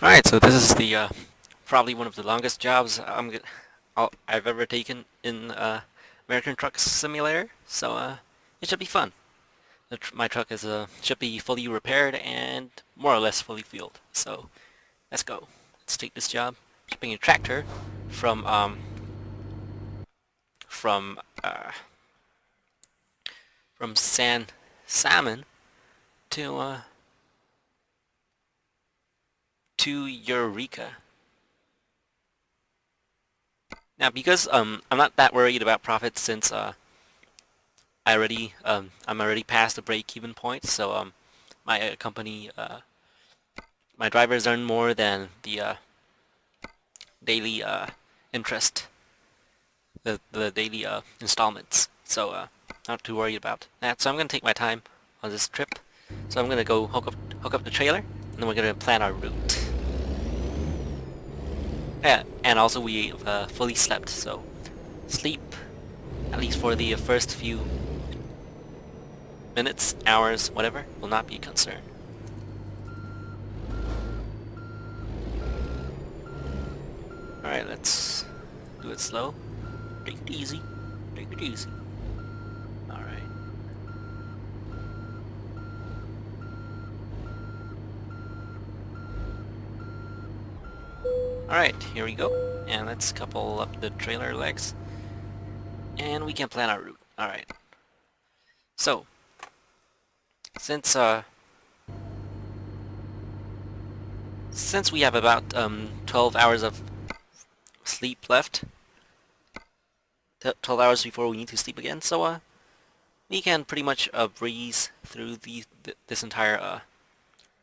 Alright, so this is the probably one of the longest jobs I've ever taken in American Truck Simulator, so it should be fun. My truck is should be fully repaired and more or less fully fueled. So let's go. Let's take this job. Shipping a tractor from from uh, from San Salmon to to Eureka. Now, because I'm not that worried about profits since I'm already past the break-even point, so my company my drivers earn more than the daily interest, the daily installments. So not too worried about that. So I'm gonna take my time on this trip. So I'm gonna go hook up the trailer, and then we're gonna plan our route. Yeah, and also we fully slept, so sleep at least for the first few minutes, hours, whatever, will not be a concern. Alright, let's do it slow. Take it easy. Take it easy. Alright. Alright, here we go. And let's couple up the trailer legs. And we can plan our route. Alright. So, since since we have about 12 hours of sleep left, 12 hours before we need to sleep again, so we can pretty much breeze through this entire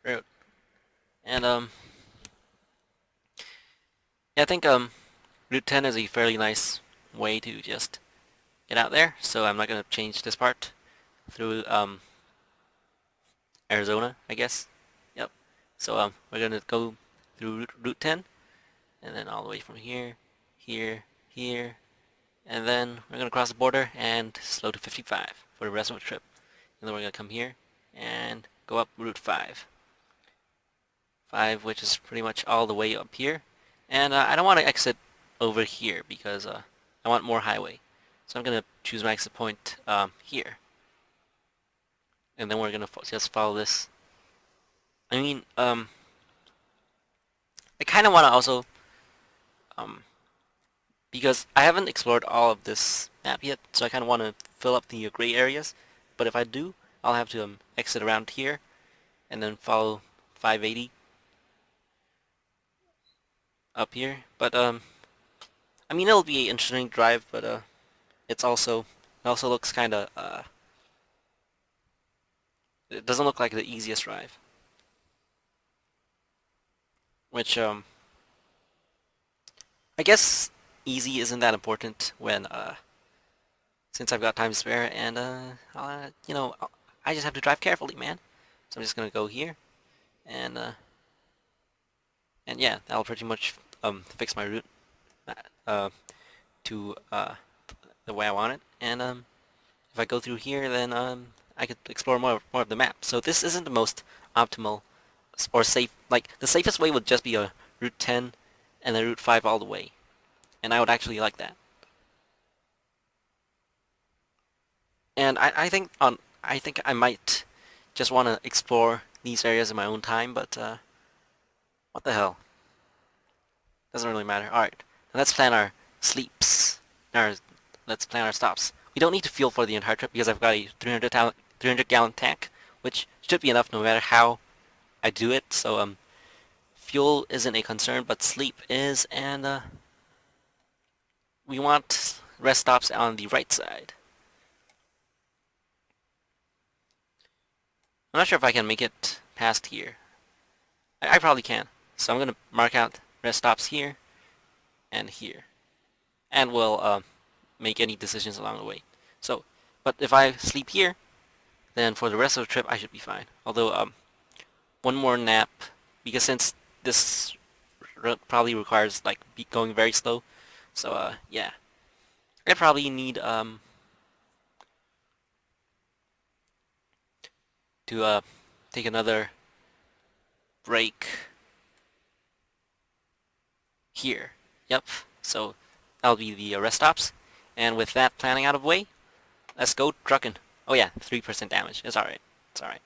route. And yeah, I think Route 10 is a fairly nice way to just get out there, so I'm not gonna change this part through Arizona, I guess. Yep. So we're gonna go through Route 10, and then all the way from here, here, here, and then we're gonna cross the border and slow to 55 for the rest of the trip. And then we're gonna come here and go up Route 5. 5, which is pretty much all the way up here. And I don't want to exit over here because I want more highway. So I'm gonna choose my exit point here. And then we're gonna just follow this. I mean, I kind of want to also, um, because I haven't explored all of this map yet, so I kind of want to fill up the gray areas. But if I do, I'll have to exit around here and then follow 580 up here. But I mean, it'll be an interesting drive, but it also looks kind of it doesn't look like the easiest drive. Which I guess easy isn't that important when since I've got time to spare and I just have to drive carefully, man. So I'm just gonna go here and and yeah, that'll pretty much fix my route uh to the way I want it. And if I go through here, then I could explore more of the map. So this isn't the most optimal or safe. Like the safest way would just be a Route 10 and then Route 5 all the way, and I would actually like that. And I think I might just want to explore these areas in my own time, but what the hell? Doesn't really matter. All right, let's plan our sleeps. Our let's plan our stops. We don't need to fuel for the entire trip because I've got a 300 gallon tank, which should be enough no matter how I do it. So fuel isn't a concern, but sleep is, and we want rest stops on the right side. I'm not sure if I can make it past here. I probably can. So I'm gonna mark out rest stops here and here, and we'll make any decisions along the way. So, but if I sleep here, then for the rest of the trip I should be fine. Although one more nap, because since this probably requires like going very slow, so yeah, I probably need to take another break here. Yep. So that'll be the rest stops. And with that planning out of the way, let's go trucking. Oh yeah, 3% damage. It's alright. It's alright.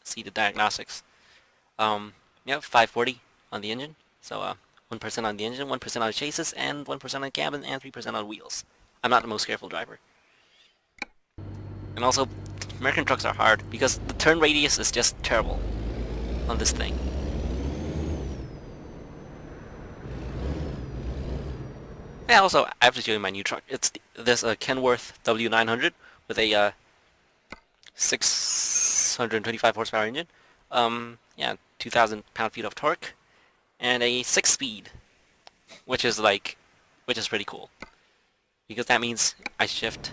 See the diagnostics. Yep, 540 on the engine. So 1% on the engine, 1% on the chassis, and 1% on the cabin, and 3% on wheels. I'm not the most careful driver. And also, American trucks are hard because the turn radius is just terrible on this thing. Yeah, also, I have to show you my new truck. It's this Kenworth W900 with a 625 horsepower engine. Yeah, 2,000 pound-feet of torque, and a 6-speed, which is pretty cool, because that means I shift.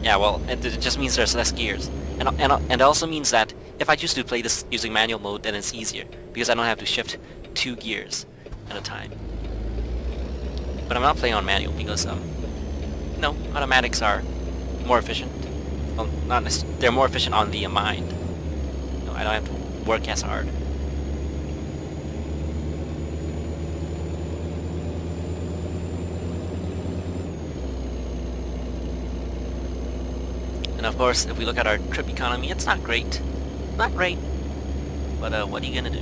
Yeah, well, it just means there's less gears, and it also means that if I choose to play this using manual mode, then it's easier because I don't have to shift 2 gears at a time. But I'm not playing on manual because no, automatics are more efficient. Well, not necessarily. They're more efficient on the mind. No, I don't have to work as hard. And of course, if we look at our trip economy, it's not great. Not great. But what are you gonna do?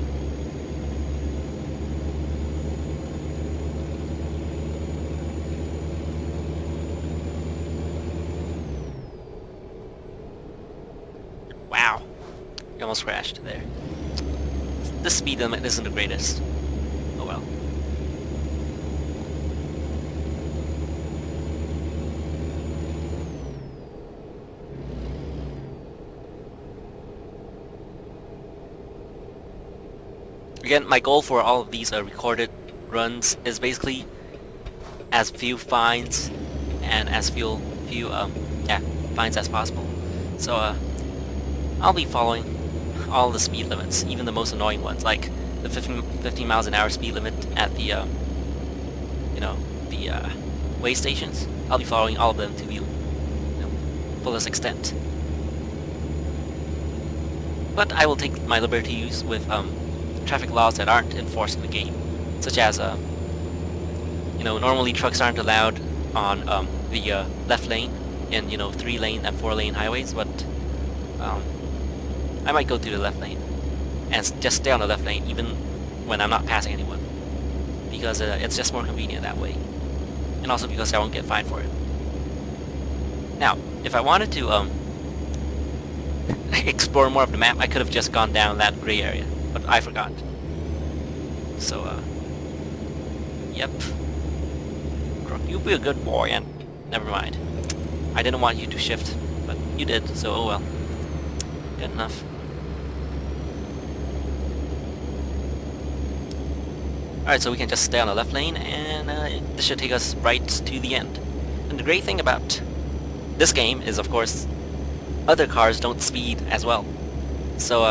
Wow. You almost crashed there. The speed limit isn't the greatest. Oh well. Again, my goal for all of these recorded runs is basically as few fines and as few fines as possible. So I'll be following all the speed limits, even the most annoying ones, like the 15 miles an hour speed limit at the way stations. I'll be following all of them to the fullest extent. But I will take my liberties with traffic laws that aren't enforced in the game, such as normally trucks aren't allowed on the left lane in 3-lane and 4-lane highways, but I might go to the left lane and just stay on the left lane even when I'm not passing anyone, because it's just more convenient that way, and also because I won't get fined for it. Now, if I wanted to explore more of the map, I could have just gone down that gray area, but I forgot. So, yep. You be a good boy, and never mind. I didn't want you to shift, but you did, so oh well. Good enough. Alright, so we can just stay on the left lane, and this should take us right to the end. And the great thing about this game is, of course, other cars don't speed as well. So,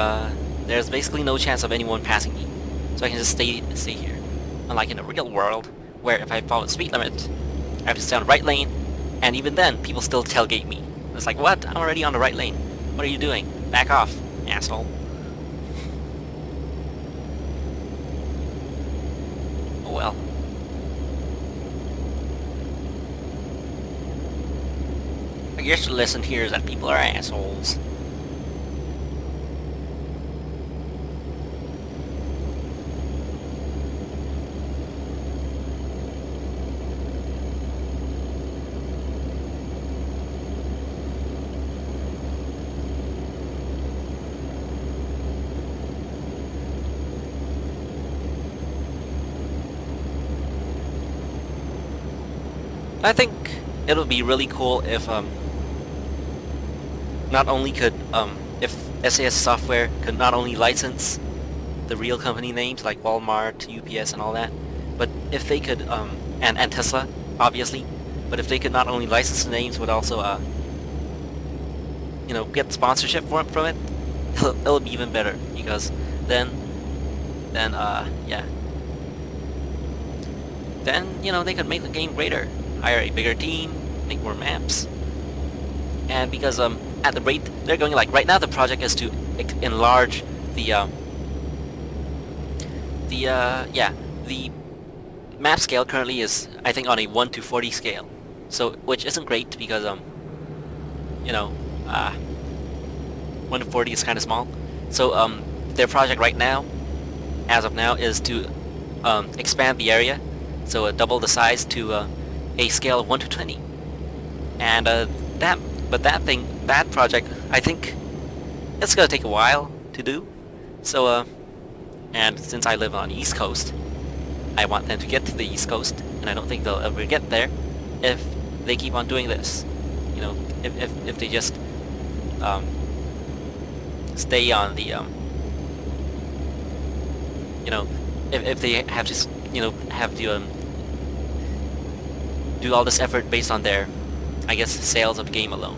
there's basically no chance of anyone passing me. So I can just stay here. Unlike in the real world, where if I follow the speed limit, I have to stay on the right lane, and even then, people still tailgate me. It's like, what? I'm already on the right lane. What are you doing? Back off, asshole. Oh well. I guess the lesson here is that people are assholes. I think it would be really cool if not only could if SAS software could not only license the real company names like Walmart, UPS, and all that, but if they could and Tesla, obviously, but if they could not only license the names but also get sponsorship from it, it'll be even better, because then yeah, then they could make the game greater. Hire a bigger team, make more maps, and because at the rate they're going, like right now the project is to enlarge the Yeah, the map scale currently is, I think, on a 1 to 40 scale, so which isn't great because you know, uh, 1 to 40 is kind of small. So their project right now, as of now, is to expand the area, so double the size to a scale of 1 to 20. And that project, I think it's gonna take a while to do. So and since I live on the East Coast, I want them to get to the East Coast, and I don't think they'll ever get there if they keep on doing this. You know, if they just stay on the you know, if they have to have to do all this effort based on their, I guess, sales of the game alone.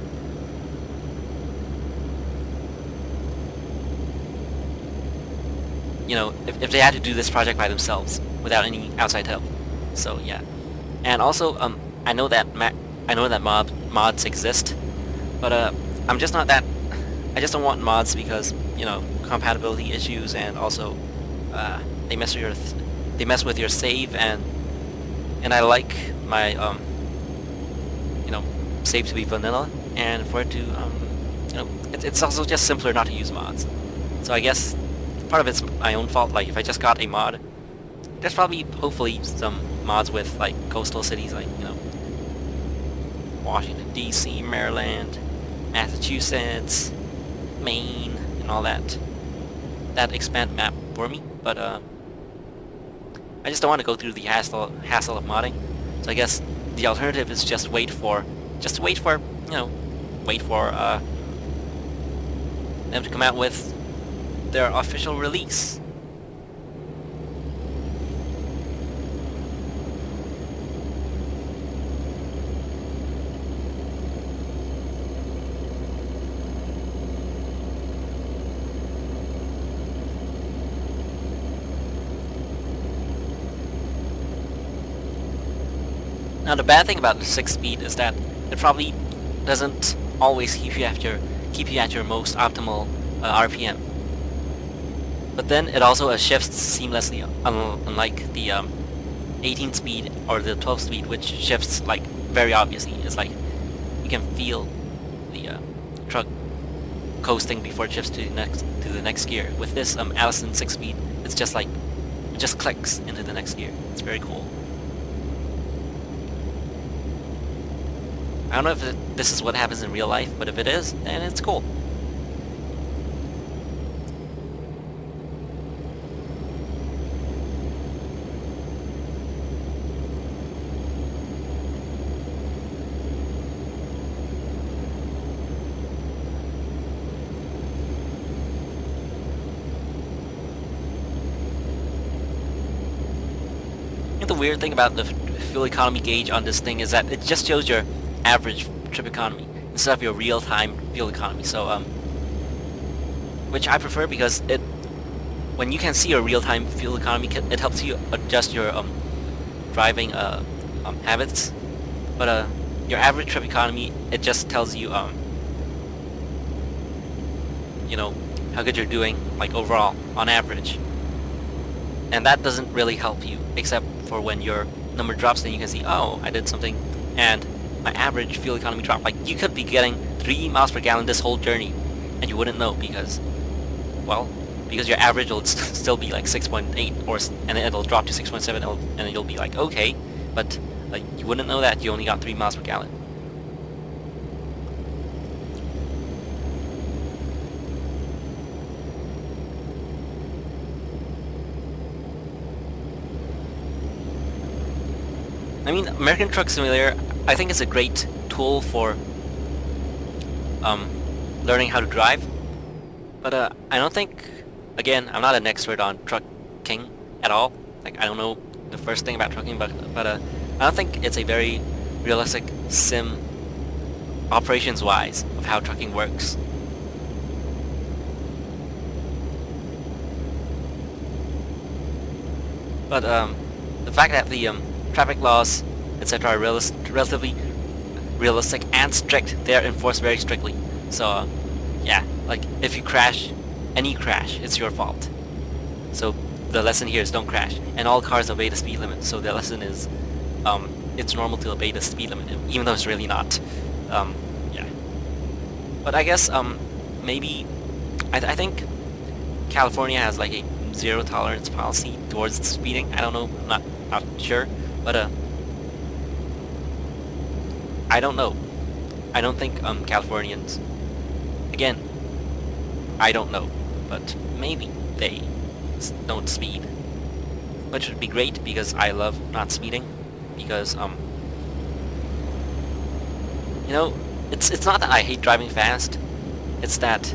You know, if they had to do this project by themselves without any outside help. So yeah, and also I know that mods exist, but I'm just not that. I just don't want mods because, you know, compatibility issues, and also they mess with your save, and I like my you know, save to be vanilla, and for it to you know, it's also just simpler not to use mods. So I guess part of it's my own fault. Like, if I just got a mod, there's probably, hopefully, some mods with like coastal cities, like, you know, Washington D.C., Maryland, Massachusetts, Maine, and all that expand map for me. But I just don't want to go through the hassle of modding. So I guess the alternative is just wait for you know, them to come out with their official release. Now the bad thing about the 6-speed is that it probably doesn't always keep you at your most optimal RPM. But then it also shifts seamlessly, unlike the 18-speed or the 12-speed, which shifts like very obviously. It's like you can feel the truck coasting before it shifts to the next gear. With this Allison 6-speed, it's just like it just clicks into the next gear. It's very cool. I don't know if this is what happens in real life, but if it is, then it's cool. I think the weird thing about the fuel economy gauge on this thing is that it just shows your average trip economy instead of your real-time fuel economy. So which I prefer, because when you can see your real-time fuel economy, it helps you adjust your driving habits. But your average trip economy, it just tells you you know, how good you're doing, like, overall on average. And that doesn't really help you, except for when your number drops, then you can see, oh, I did something, and my average fuel economy dropped. Like, you could be getting 3 miles per gallon this whole journey, and you wouldn't know because, well, because your average will still be like 6.8, and then it'll drop to 6.7, and you'll be like, okay, but like, you wouldn't know that you only got 3 miles per gallon. I mean, American Truck Simulator, I think it's a great tool for learning how to drive, but I don't think, again, I'm not an expert on trucking at all. Like, I don't know the first thing about trucking, but I don't think it's a very realistic sim, operations-wise, of how trucking works. But the fact that the traffic laws, etc., are relatively realistic and strict, they are enforced very strictly. So yeah, like, if you crash, any crash, it's your fault. So the lesson here is don't crash, and all cars obey the speed limit. So the lesson is, it's normal to obey the speed limit, even though it's really not. Yeah. But I guess maybe I think California has like a zero tolerance policy towards speeding. I don't know. I'm not sure, but I don't know. I don't think Californians. Again, I don't know, but maybe they don't speed, which would be great because I love not speeding. Because you know, it's not that I hate driving fast. It's that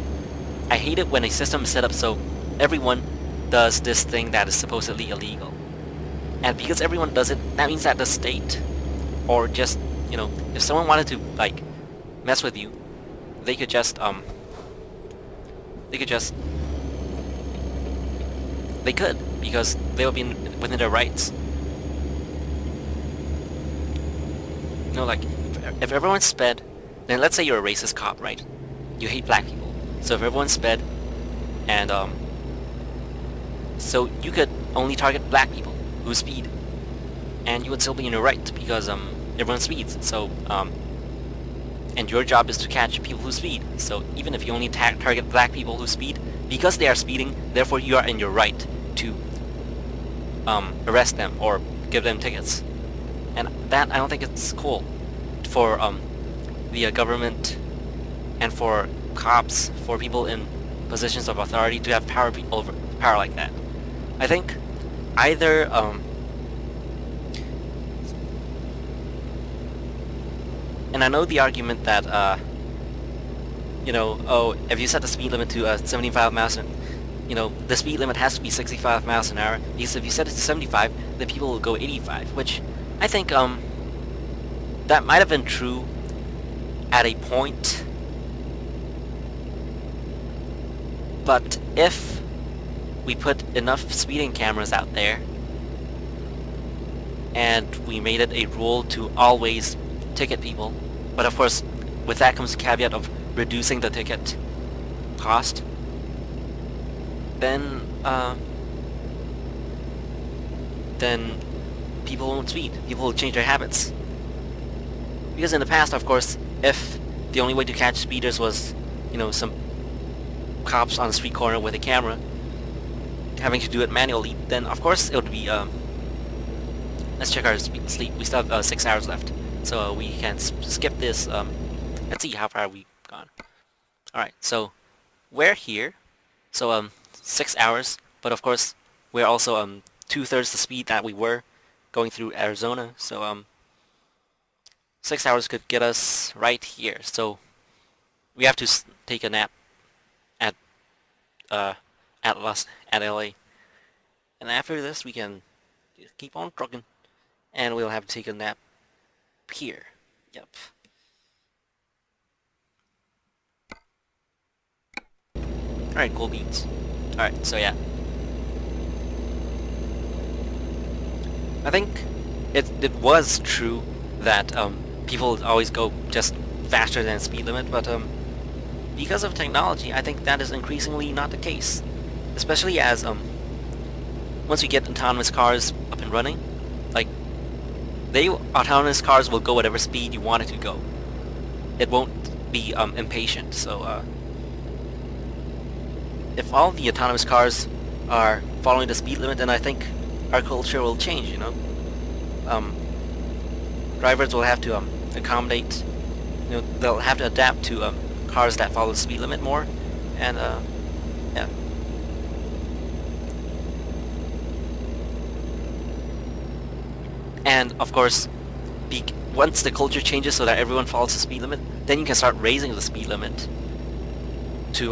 I hate it when a system is set up so everyone does this thing that is supposedly illegal, and because everyone does it, that means that the state, or just, you know, if someone wanted to like mess with you, they could just they could, because they would be within their rights. You know, like, if everyone sped, then let's say you're a racist cop, right? You hate black people. So if everyone sped, and so you could only target black people who speed, and you would still be in your right, because everyone speeds. So and your job is to catch people who speed. So even if you only target black people who speed, because they are speeding, therefore you are in your right to arrest them or give them tickets. And that, I don't think it's cool for the government and for cops, for people in positions of authority to have power like that. I think either and I know the argument that you know, oh, if you set the speed limit to 75 miles an, you know, the speed limit has to be 65 miles an hour, because if you set it to 75, then people will go 85, which I think that might have been true at a point, but if we put enough speeding cameras out there and we made it a rule to always ticket people, but of course with that comes the caveat of reducing the ticket cost, then people won't speed. People will change their habits. Because in the past, of course, if the only way to catch speeders was, you know, some cops on the street corner with a camera having to do it manually, then of course it would be let's check our sleep. We still have 6 hours left, so we can skip this. Let's see how far we've gone. Alright, so we're here, so 6 hours, but of course we're also 2/3 the speed that we were going through Arizona, so 6 hours could get us right here. So we have to take a nap at LA, and after this we can keep on trucking, and we'll have to take a nap here. Yep. Alright, cool beans. Alright, so yeah. I think it was true that people always go just faster than speed limit, but because of technology, I think that is increasingly not the case. Especially as once we get autonomous cars up and running, like, autonomous cars will go whatever speed you want it to go. It won't be impatient. So if all the autonomous cars are following the speed limit, then I think our culture will change, you know. Drivers will have to accommodate, you know, they'll have to adapt to cars that follow the speed limit more, and yeah. And of course, once the culture changes so that everyone follows the speed limit, then you can start raising the speed limit to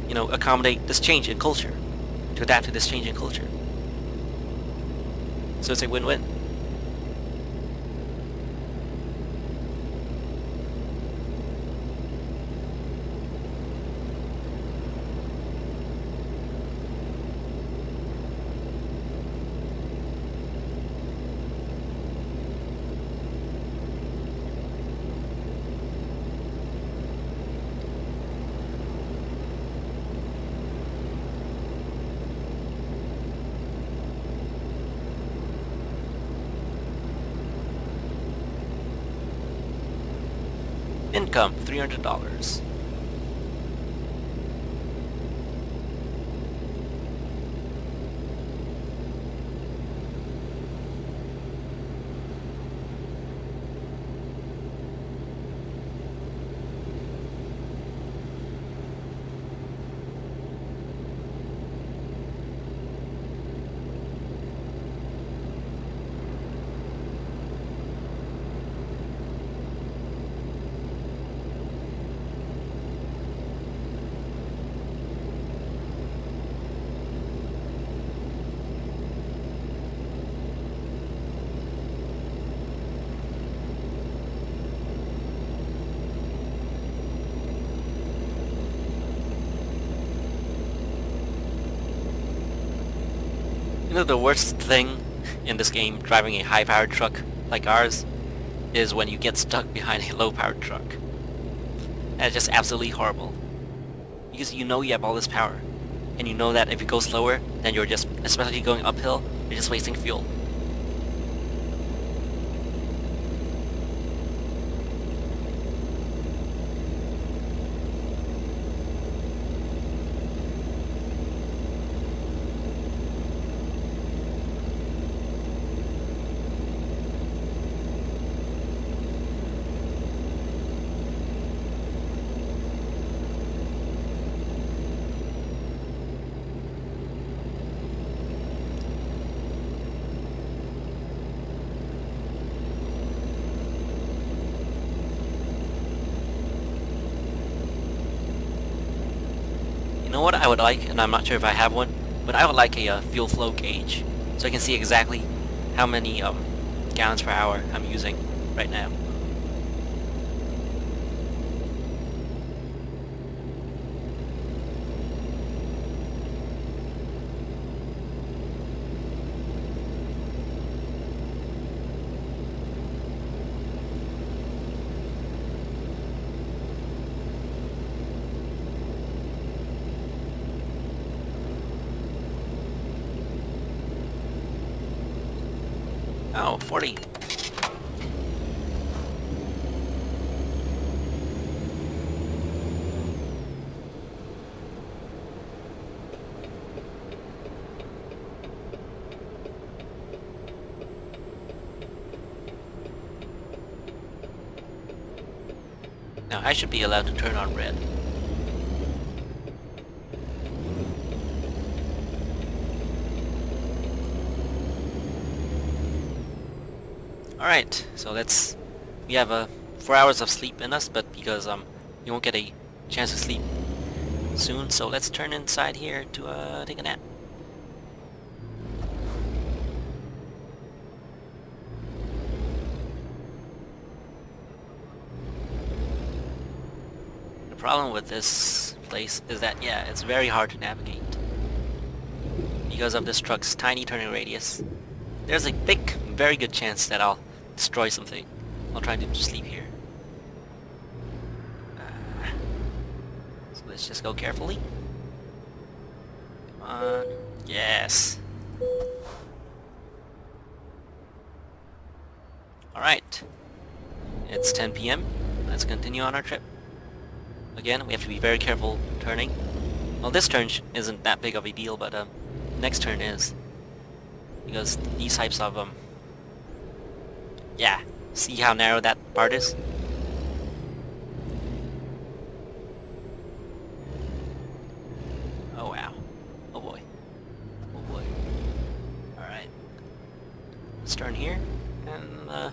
you know, accommodate this change in culture, to adapt to this change in culture. So it's a win-win. Income, $300. You know, the worst thing in this game, driving a high-powered truck like ours, is when you get stuck behind a low-powered truck. That's just absolutely horrible. Because you know you have all this power, and you know that if you go slower, then you're just, especially going uphill, you're just wasting fuel. You know what I would like, and I'm not sure if I have one, but I would like a fuel flow gauge, so I can see exactly how many gallons per hour I'm using right now. Oh, 40. Now I should be allowed to turn on red. Alright, so we have 4 hours of sleep in us, but because you won't get a chance to sleep soon, so let's turn inside here to take a nap. The problem with this place is that, yeah, it's very hard to navigate because of this truck's tiny turning radius. There's a very good chance that I'll destroy something while trying to sleep here. So let's just go carefully. Come on. Yes. Alright. It's 10 p.m. Let's continue on our trip. Again, we have to be very careful turning. Well, this turn isn't that big of a deal, but next turn is. Because these types of yeah, see how narrow that part is? Oh wow. Oh boy. Oh boy. Alright. Let's turn here, and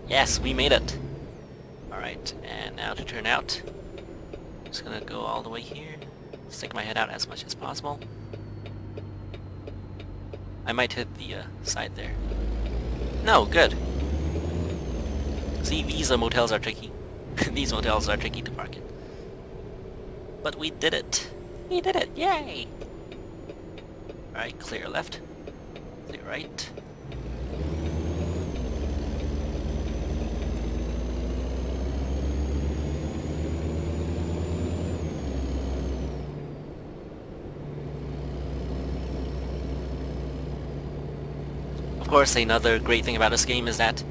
yes, we made it! Alright, and now to turn out. Just gonna go all the way here. Stick my head out as much as possible. I might hit the side there. No, good! See, these motels are tricky. These motels are tricky to park in. But we did it! We did it! Yay! Alright, clear left. Clear right. course, another great thing about this game is that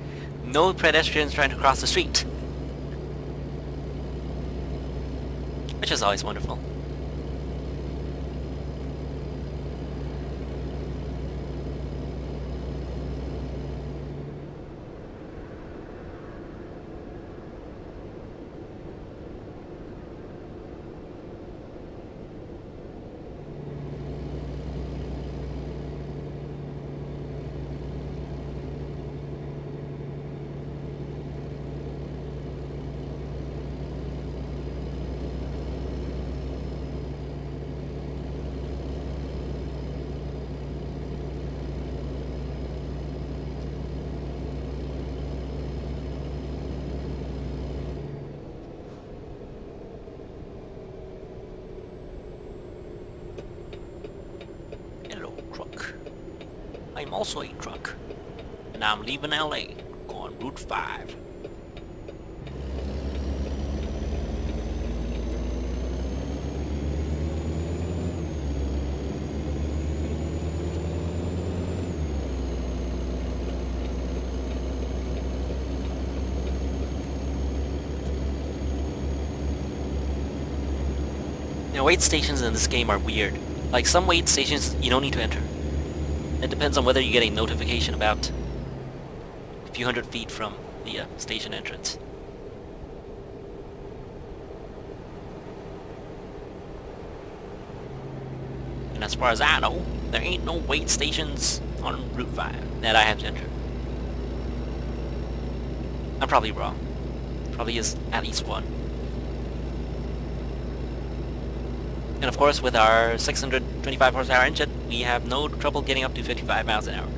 no pedestrians trying to cross the street, which is always wonderful. Truck. I'm also a truck. And I'm leaving LA, going Route 5. Now, wait stations in this game are weird. Like, some wait stations you don't need to enter. It depends on whether you get a notification about a few hundred feet from the station entrance. And as far as I know, there ain't no wait stations on Route 5 that I have to enter. I'm probably wrong. Probably is at least one. And of course, with our 625 horsepower engine, we have no trouble getting up to 55 miles an hour.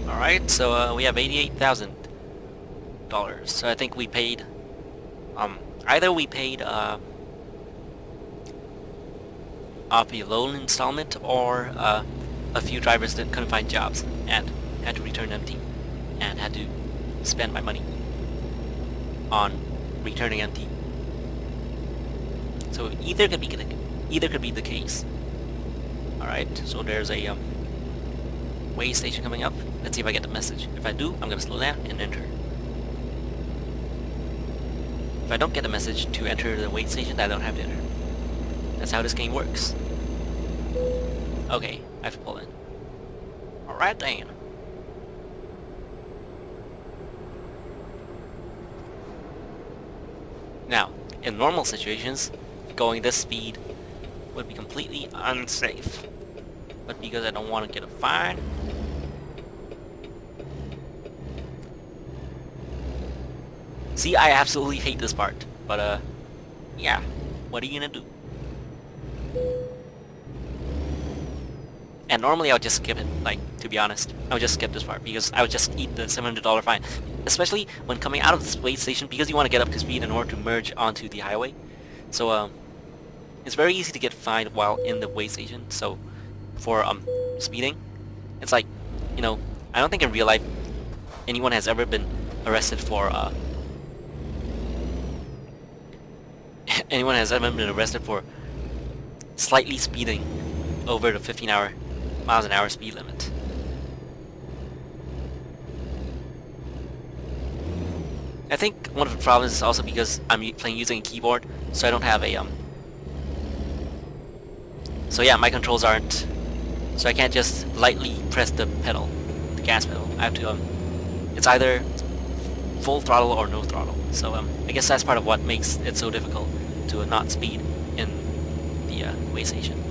Alright, so we have $88,000. So I think we paid, either we paid off a loan installment, or a few drivers that couldn't find jobs and had to return empty, and had to spend my money on returning empty. So either could be the case. Alright, so there's a way station coming up. Let's see if I get the message. If I do, I'm gonna slow down and enter. If I don't get the message to enter the wait station, I don't have to enter. That's how this game works. Okay, I have to pull in. Alright then. Now, in normal situations, going this speed would be completely unsafe. But because I don't want to get a fine, see, I absolutely hate this part, but yeah, what are you gonna do? And normally I would just skip it, like, to be honest. I would just skip this part, because I would just eat the $700 fine. Especially when coming out of this wait station, because you want to get up to speed in order to merge onto the highway. So, it's very easy to get fined while in the way station. So for speeding, it's like, you know, I don't think in real life anyone has ever been arrested for anyone has ever been arrested for slightly speeding over the 15 miles an hour speed limit. I think one of the problems is also because I'm playing using a keyboard, so I don't have a so yeah, my controls aren't, so I can't just lightly press the pedal, the gas pedal. I have to it's either full throttle or no throttle. So I guess that's part of what makes it so difficult to not speed in the way station.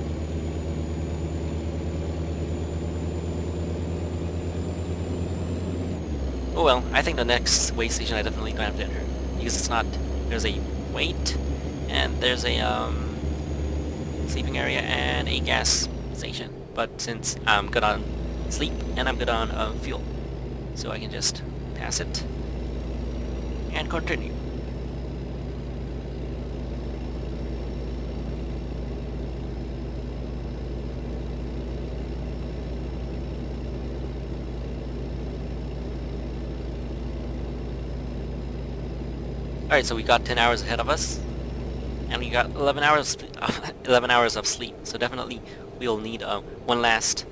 Oh well, I think the next way station I definitely don't have to enter, because it's not, there's a wait, and there's a sleeping area and a gas station. But since I'm good on sleep and I'm good on fuel, so I can just pass it and continue. Alright, so we got 10 hours ahead of us, and we got 11 hours 11 hours of sleep, so definitely we'll need one last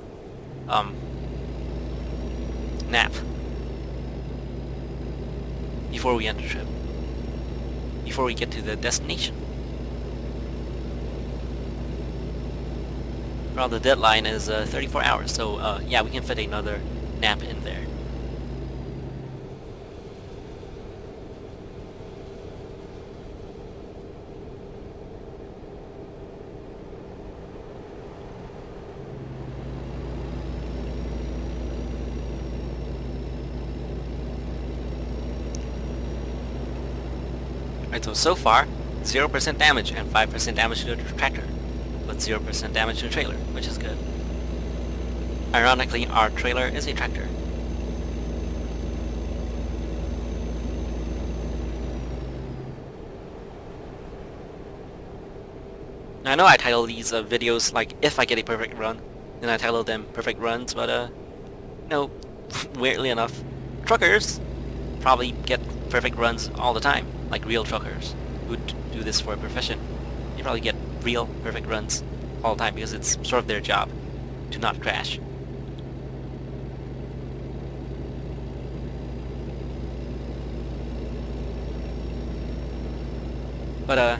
nap before we end the trip, before we get to the destination. Well, the deadline is 34 hours, so yeah, we can fit another nap in there. Right, so far, 0% damage and 5% damage to the tractor, but 0% damage to the trailer, which is good. Ironically, our trailer is a tractor. I know I title these videos like, if I get a perfect run, then I title them perfect runs, but no, weirdly enough, truckers probably get perfect runs all the time, like real truckers who do this for a profession. They probably get real perfect runs all the time because it's sort of their job to not crash. But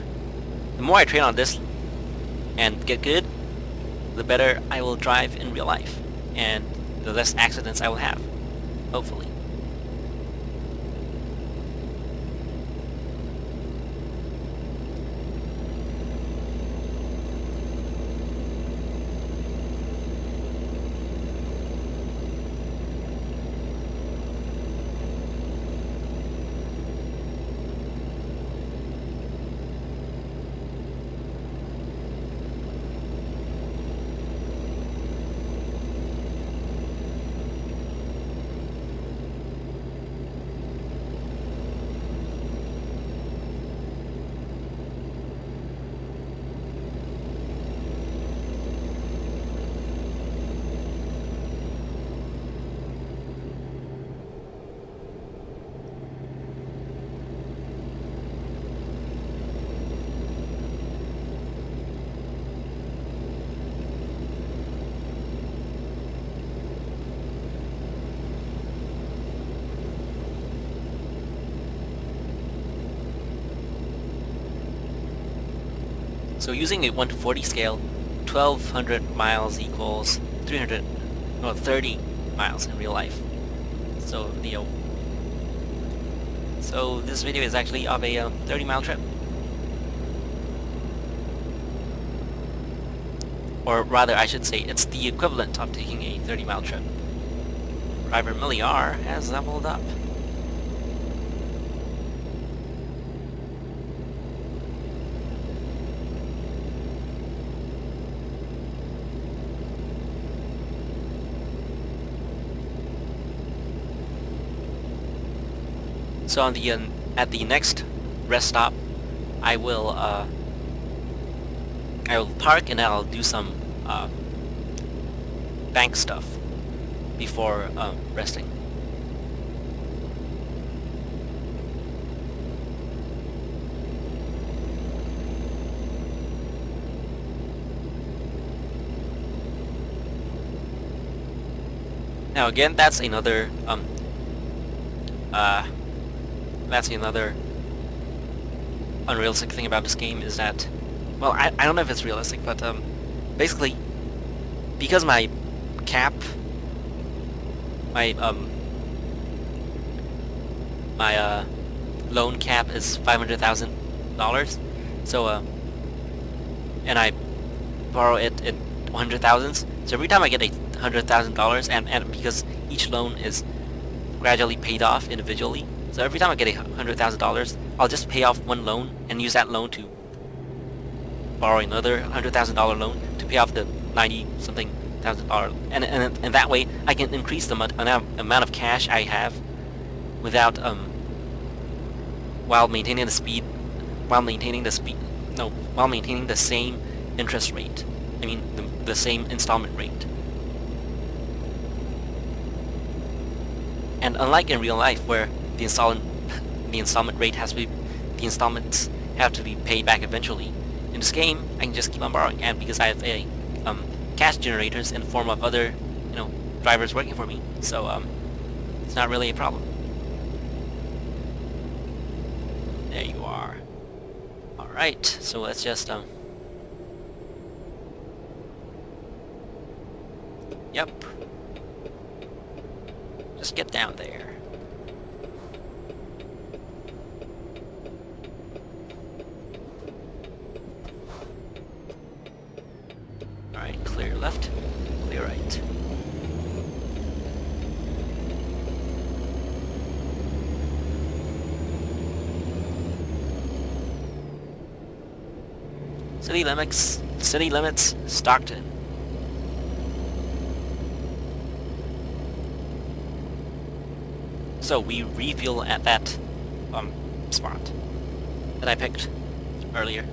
the more I train on this and get good, the better I will drive in real life, and the less accidents I will have, hopefully. So using a 1 to 40 scale, 1200 miles equals 30 miles in real life. So so this video is actually of a 30-mile trip. Or rather, I should say, it's the equivalent of taking a 30-mile trip. Driver Milliar has leveled up. So on the at the next rest stop, I will I will park and I'll do some bank stuff before resting. Now again, that's another unrealistic thing about this game is that, well, I don't know if it's realistic, but basically, because my cap, my loan cap is $500,000, so and I borrow it in 100,000s. So every time I get $100,000, and because each loan is gradually paid off individually, so every time I get $100,000, I'll just pay off one loan and use that loan to borrow another $100,000 loan to pay off the 90-something thousand dollar, and that way I can increase the amount of cash I have without while maintaining the same interest rate. I mean the same installment rate. And unlike in real life where the installment rate has to be, the installments have to be paid back eventually, in this game I can just keep on borrowing, and because I have a cash generators in the form of other drivers working for me, so it's not really a problem. There you are. Alright, so let's just yep, just get down there. Alright, clear left, clear right. City limits, Stockton. So we refuel at that spot that I picked earlier.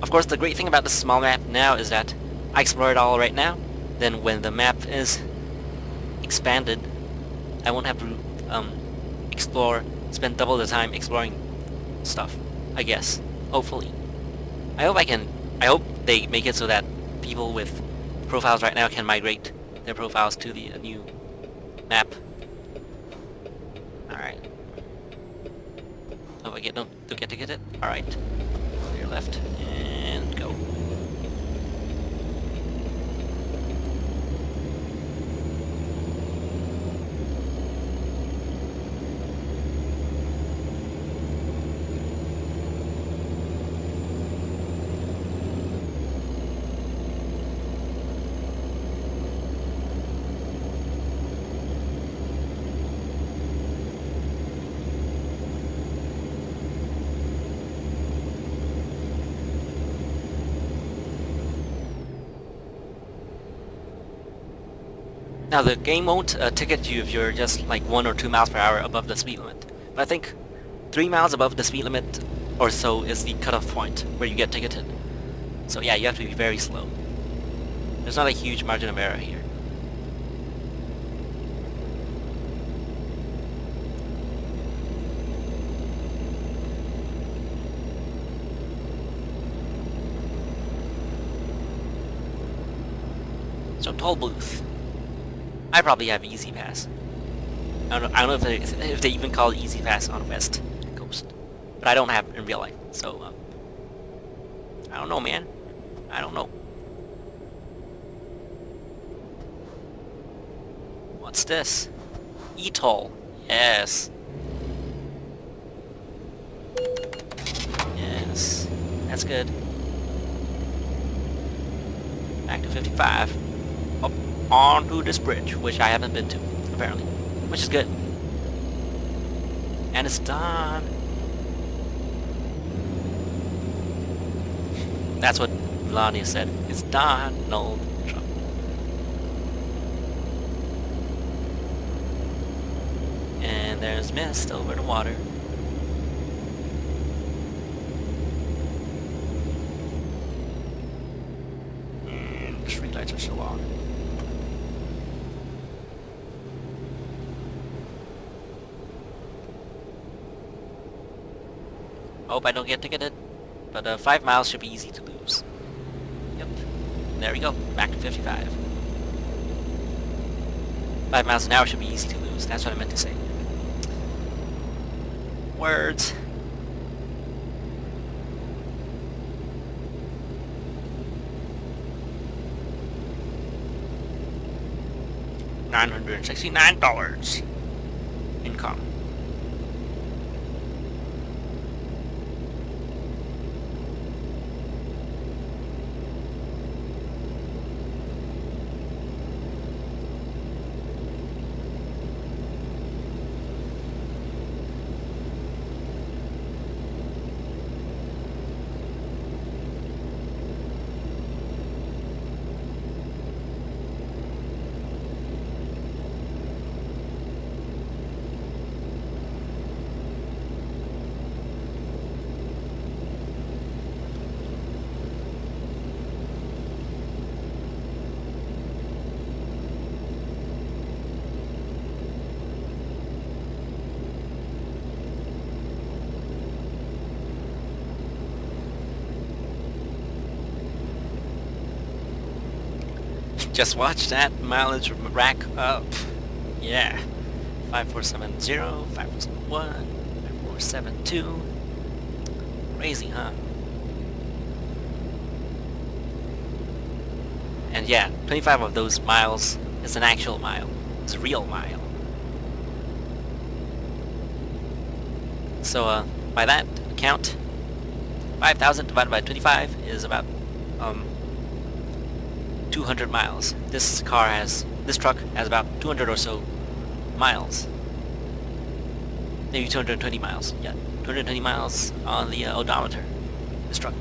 Of course, the great thing about this small map now is that I explore it all right now. Then when the map is expanded, I won't have to spend double the time exploring stuff, I guess. Hopefully. I hope they make it so that people with profiles right now can migrate their profiles to the new map. Alright. Oh, don't get to get it? Alright. Clear left, and go. Now the game won't ticket you if you're just like 1 or 2 miles per hour above the speed limit. But I think 3 miles above the speed limit or so is the cutoff point where you get ticketed. So yeah, you have to be very slow. There's not a huge margin of error here. So toll booth. I probably have Easy Pass. I don't know if they even call it Easy Pass on West Coast, but I don't have it in real life. So I don't know, man. I don't know. What's this? E-toll. Yes. Yes. That's good. Back to 55. Up onto this bridge, which I haven't been to, apparently. Which is good. And it's done. That's what Melania said. It's Donald Trump. And there's mist over the water. And the street lights are still on. Hope I don't get ticketed, but 5 miles should be easy to lose. Yep. There we go, back to 55. 5 miles an hour should be easy to lose, that's what I meant to say. Words. $969 income. Just watch that mileage rack up. Yeah. 5470, 5471, 5472. Crazy, huh? And yeah, 25 of those miles is an actual mile. It's a real mile. So, by that count, 5,000 divided by 25 is about, 200 miles. This truck has about 200 or so miles. Maybe 220 miles. Yeah, 220 miles on the odometer. This truck.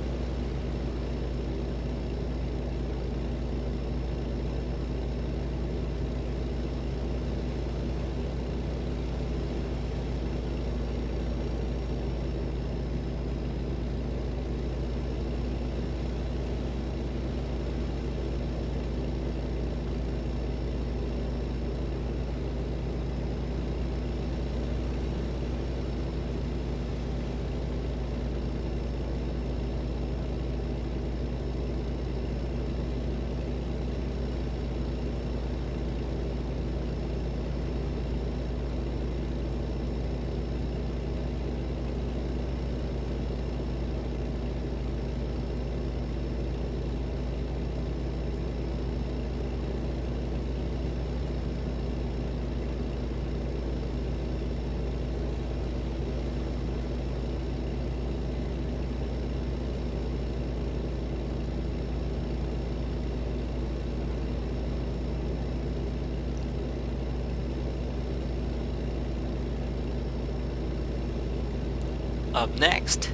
Up next,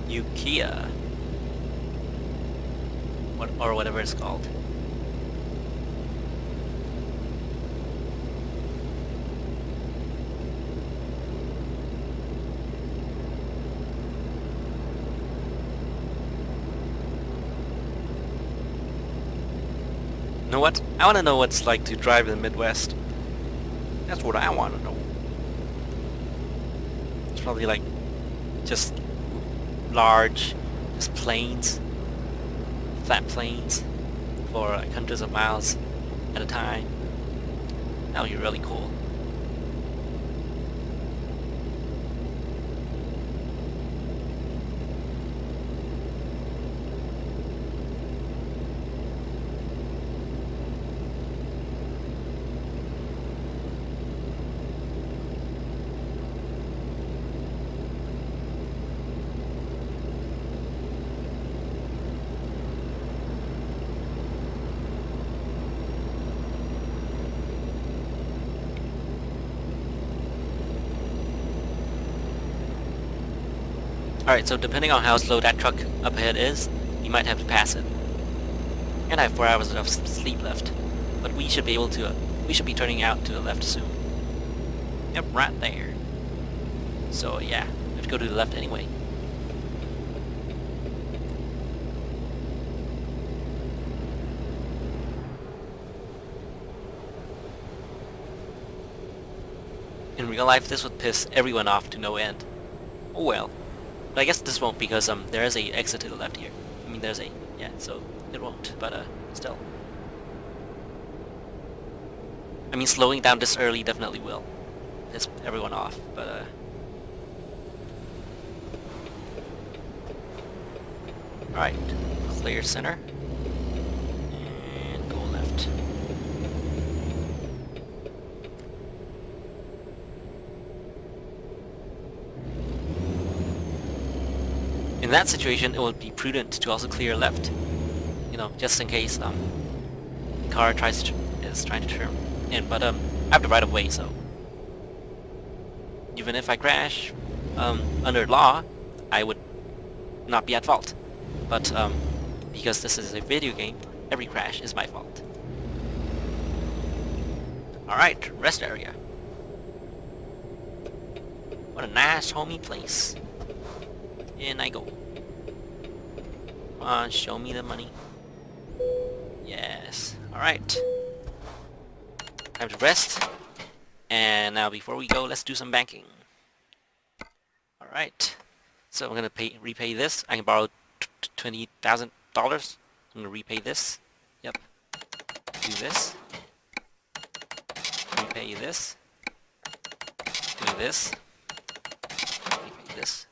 Eureka, or whatever it's called. You know what? I want to know what it's like to drive in the Midwest. That's what I want to know. It's probably like just large, just plains, flat plains for like hundreds of miles at a time. That would be really cool. Alright, so depending on how slow that truck up ahead is, you might have to pass it. And I have 4 hours of sleep left. But we should be able to, we should be turning out to the left soon. Yep, right there. So yeah, we have to go to the left anyway. In real life, this would piss everyone off to no end. Oh well. But I guess this won't because there is a exit to the left here. I mean, there's a, yeah, so it won't, but still. I mean, slowing down this early definitely will piss everyone off, but alright, clear center, and go left. In that situation, it would be prudent to also clear left, you know, just in case the car is trying to turn in. But I have the right of way, so even if I crash, under law, I would not be at fault. But because this is a video game, every crash is my fault. All right, rest area. What a nice homey place. In I go. Come on, show me the money. Yes. Alright. Time to rest. And now before we go, let's do some banking. Alright. So I'm gonna repay this. I can borrow $20,000. I'm gonna repay this. Yep. Do this. Repay this. Do this. Repay this.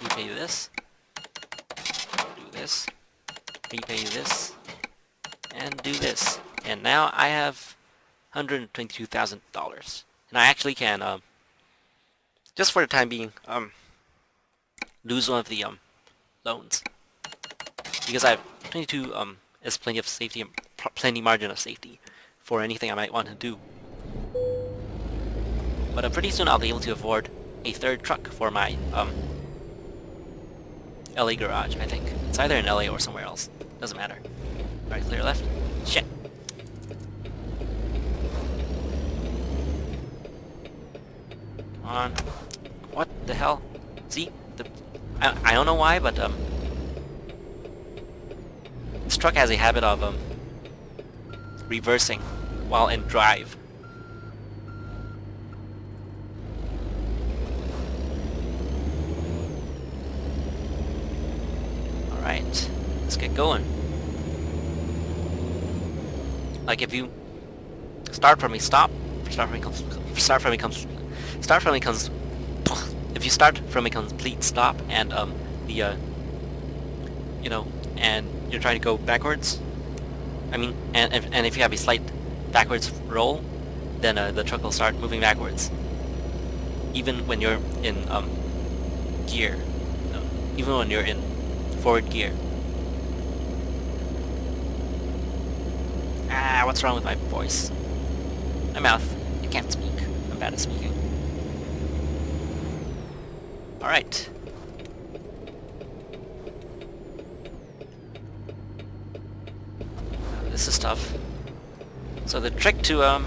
Repay this, do this, repay this, and do this. And now I have $122,000. And I actually can, just for the time being, lose one of the, loans. Because I have 22, is plenty of safety, plenty margin of safety for anything I might want to do. But pretty soon I'll be able to afford a third truck for my, LA garage, I think. It's either in LA or somewhere else. Doesn't matter. Alright, clear left. Shit. Come on. What the hell? See? I don't know why, but this truck has a habit of reversing while in drive. Alright, let's get going. Like if you start from a stop, if you start from a complete stop and you know, and you're trying to go backwards, I mean, and if you have a slight backwards roll, then the truck will start moving backwards, even when you're in gear, even when you're in forward gear. Ah, what's wrong with my voice? My mouth. I can't speak. I'm bad at speaking. Alright. This is tough. So the trick to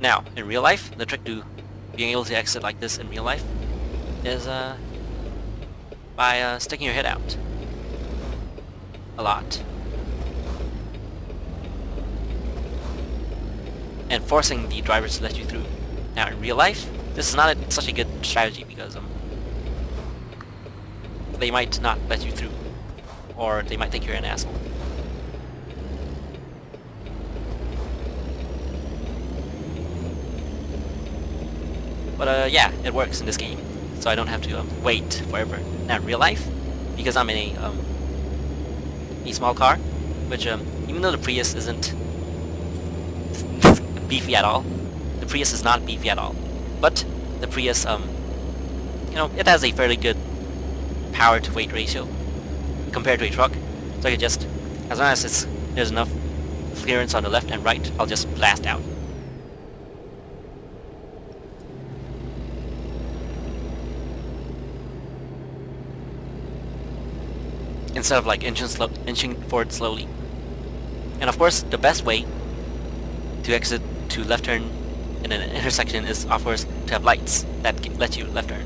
now, in real life, the trick to being able to exit like this in real life is by sticking your head out a lot and forcing the drivers to let you through. Now in real life, this is not such a good strategy because they might not let you through, or they might think you're an asshole. But yeah, it works in this game, so I don't have to wait forever. Now in real life, because I'm in a small car, which even though the Prius isn't beefy at all, the Prius is not beefy at all, but the Prius, you know, it has a fairly good power to weight ratio compared to a truck, so I could just, as long as there's enough clearance on the left and right, I'll just blast out. Instead of like inching forward slowly. And of course, the best way to exit to left turn in an intersection is, of course, to have lights that let you left turn.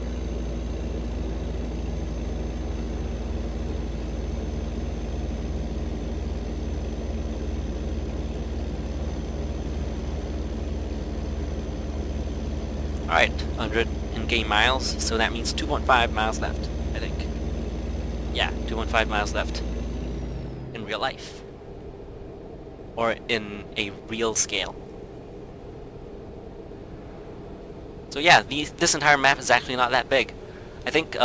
Alright, 100 in-game miles, so that means 2.5 miles left, I think. Yeah, 2.5 miles left in real life. Or in a real scale. So yeah, this entire map is actually not that big. I think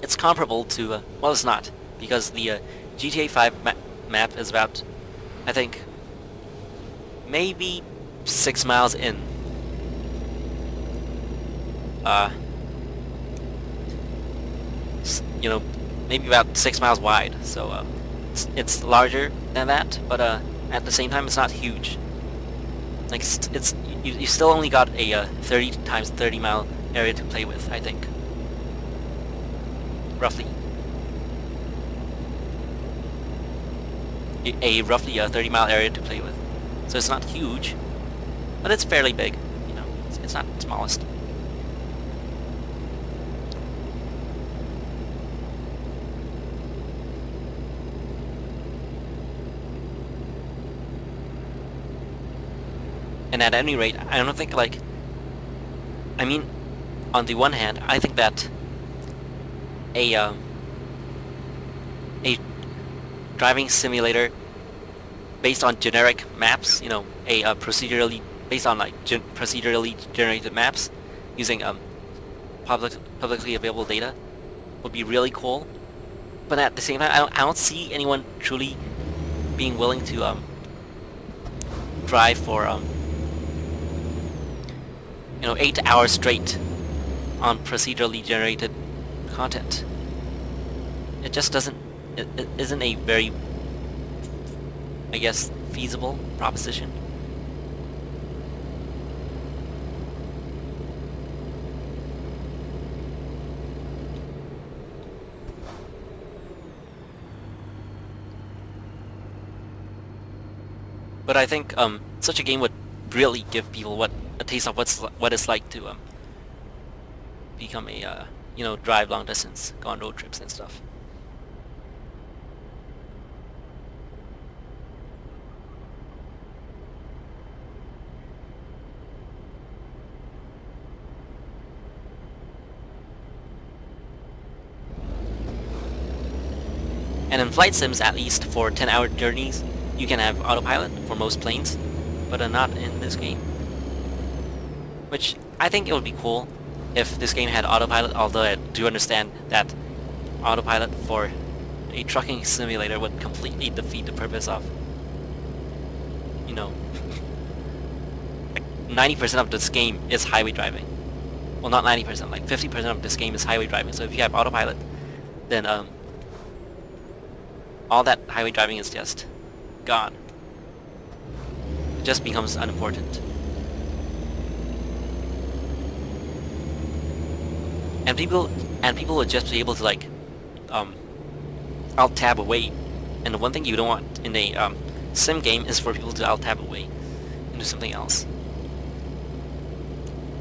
it's comparable to, well, it's not, because the GTA 5 map is about, I think, maybe 6 miles in. You know, maybe about 6 miles wide, so it's larger than that, but at the same time it's not huge. Like, you still only got a 30 times 30 mile area to play with, I think. Roughly. Roughly 30 mile area to play with. So it's not huge, but it's fairly big, you know, it's not the smallest. And at any rate, I don't think, like, I mean, on the one hand, I think that a driving simulator based on generic maps, you know, procedurally based on like procedurally generated maps using publicly available data would be really cool. But at the same time, I don't see anyone truly being willing to drive for 8 hours straight on procedurally generated content. It just doesn't, it isn't a very, I guess, feasible proposition. But I think such a game would really give people a taste of what it's like to become a drive long distance, go on road trips and stuff. And in flight sims, at least for 10-hour journeys, you can have autopilot for most planes, but not in this game. Which I think it would be cool if this game had autopilot, although I do understand that autopilot for a trucking simulator would completely defeat the purpose of, you know, like 90% of this game is highway driving. Well, not 90%, like 50% of this game is highway driving. So if you have autopilot, then all that highway driving is just gone. It just becomes unimportant. And people would just be able to, like, alt tab away. And the one thing you don't want in a sim game is for people to alt tab away and do something else.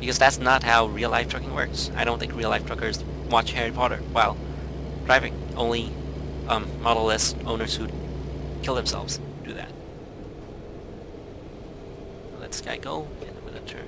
Because that's not how real life trucking works. I don't think real life truckers watch Harry Potter while driving. Only Model S owners who kill themselves do that. Let this guy go, and I'm gonna turn.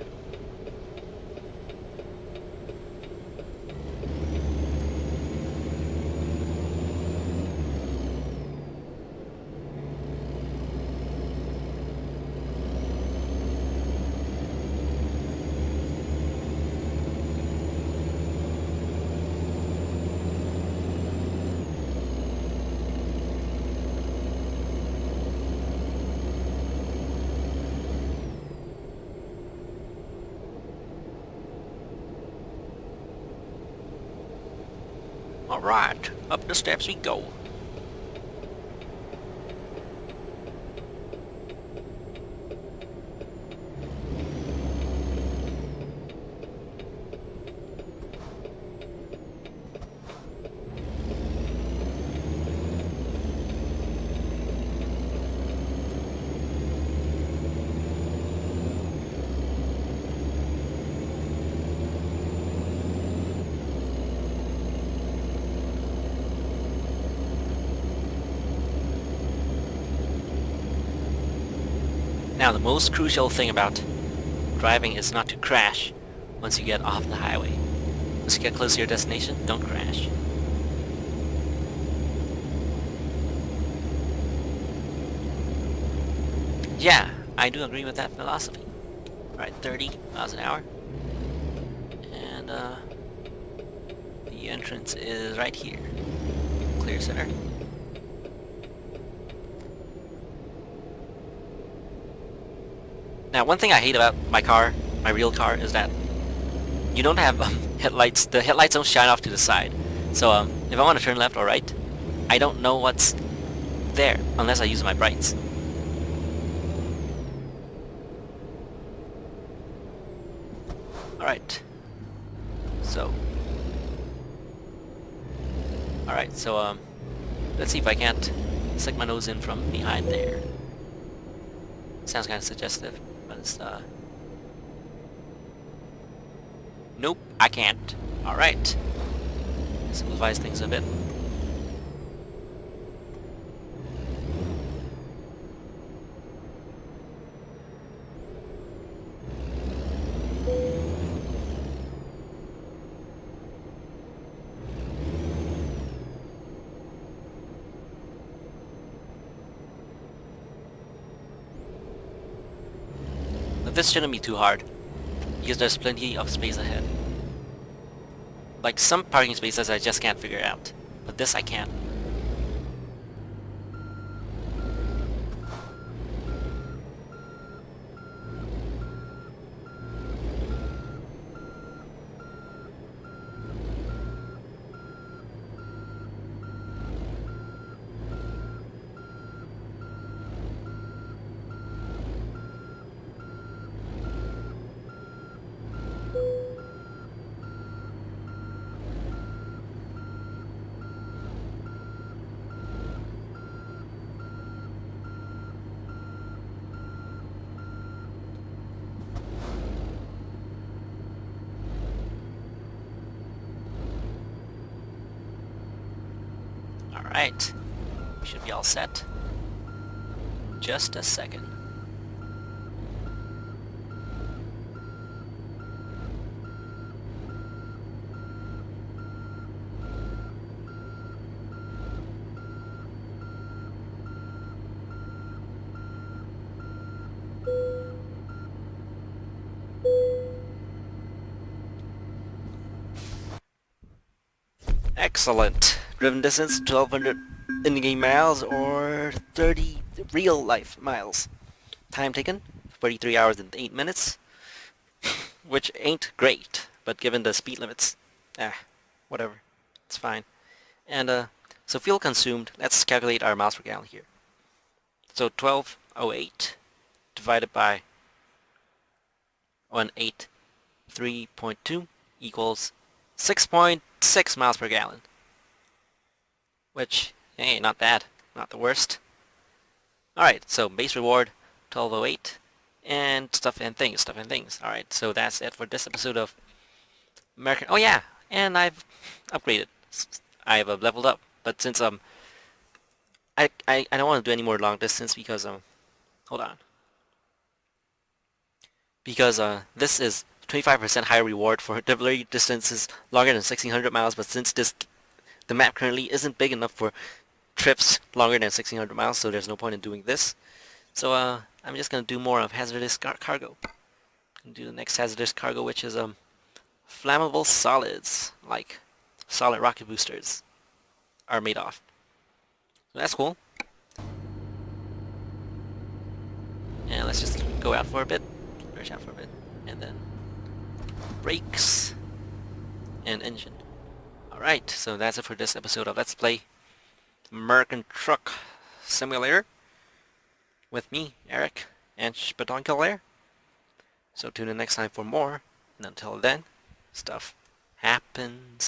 Alright, up the steps we go. Now, the most crucial thing about driving is not to crash once you get off the highway. Once you get close to your destination, don't crash. Yeah, I do agree with that philosophy. Alright, 30 miles an hour. And the entrance is right here. Clear center. Now, one thing I hate about my car, my real car, is that you don't have headlights. The headlights don't shine off to the side. So if I want to turn left or right, I don't know what's there unless I use my brights. Alright. So let's see if I can't stick my nose in from behind there. Sounds kind of suggestive, but it's nope, I can't. Alright. Simplifies things a bit. But this shouldn't be too hard, because there's plenty of space ahead. Like some parking spaces I just can't figure out, but this I can. Alright, we should be all set. Just a second. Excellent. Driven distance 1200 in-game miles or 30 real life miles. Time taken 43 hours and 8 minutes, which ain't great, but given the speed limits, whatever, it's fine. And so fuel consumed, let's calculate our miles per gallon here. So 1208 divided by 183.2 equals 6.6 miles per gallon. Which, hey, not bad. Not the worst. Alright, so base reward, 1208. And stuff and things. Alright, so that's it for this episode of American... Oh yeah! And I've upgraded. I've leveled up. But since, I don't want to do any more long distance because, hold on. Because, this is 25% higher reward for delivery distances longer than 1600 miles, but since the map currently isn't big enough for trips longer than 1600 miles, so there's no point in doing this. So I'm just gonna do more of hazardous cargo. Do the next hazardous cargo, which is flammable solids, like solid rocket boosters are made of. So that's cool. And let's just go out for a bit, rush out for a bit, and then brakes and engine. Alright, so that's it for this episode of Let's Play American Truck Simulator with me, Eric, and Spadonkalair. So tune in next time for more, and until then, stuff happens.